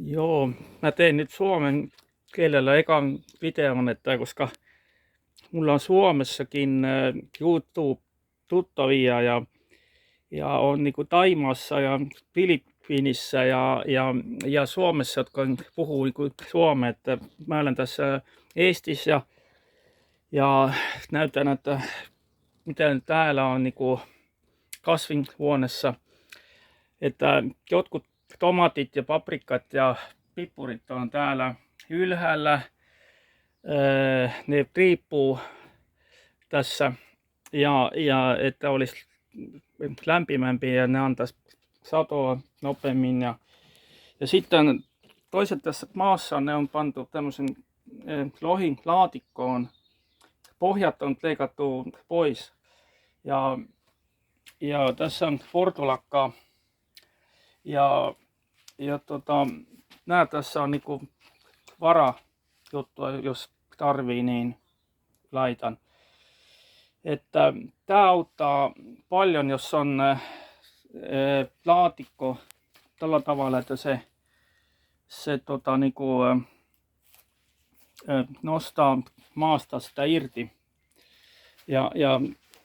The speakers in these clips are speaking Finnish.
Joo, mä tein nyt suomen kielellä ekan videon, että koska mulla on Suomessakin YouTube-tuttavia ja on niinku Taimaassa ja Filippiinissä ja Suomessa, jotka puhuu niinku suomea, että mä olen tässä Eestissä ja näytän, että miten täällä on niinku kasvinhuoneessa, että jotkut tomatit ja paprikat ja pippurit on täällä ylhäällä. Ne riippuu tässä ja että olisi lämpimämpi ja ne antaisi satoa nopeammin. Ja sitten toiset tässä maassa ne on pantu tämmöisen lohin laatikkoon. Pohjat on leikattu pois. Ja tässä on portulakkaa. Ja nää tässä on niinku varajuttua, jos tarvii, niin laitan. Että tää auttaa paljon, jos on laatikko tällä tavalla, että se niinku, nostaa maasta sitä irti. Ja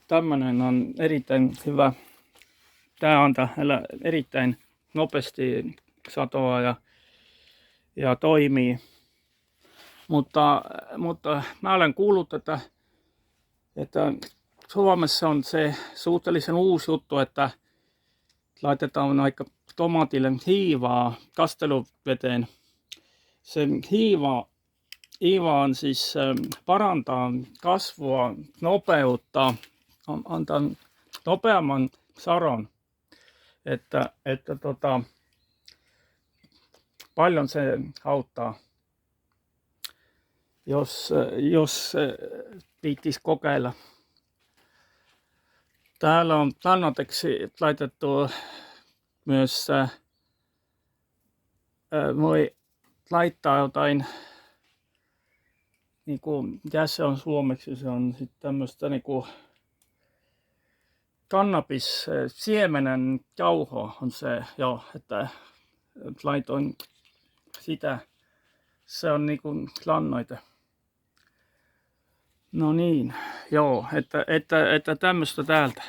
tämmönen on erittäin hyvä. Tää antaa erittäin nopeasti satoa ja toimii. Mutta mä olen kuullut, että Suomessa on se suhteellisen uusi juttu, että laitetaan aika tomaatille hiivaa kasteluveteen. Se hiiva on siis parantaa kasvua, nopeutta, antaa nopeamman sadon. Että paljon se auttaa, jos viittis kokeilla. Täällä on lannoiteksi laitettu myös, voi laittaa jotain, niinku, mitä se on suomeksi, se on sitten tämmöistä niinku kannabis, siemenen jauho on se, joo, että laitoin sitä, se on niinku lannoite. No niin, joo, että tämmöistä täältä.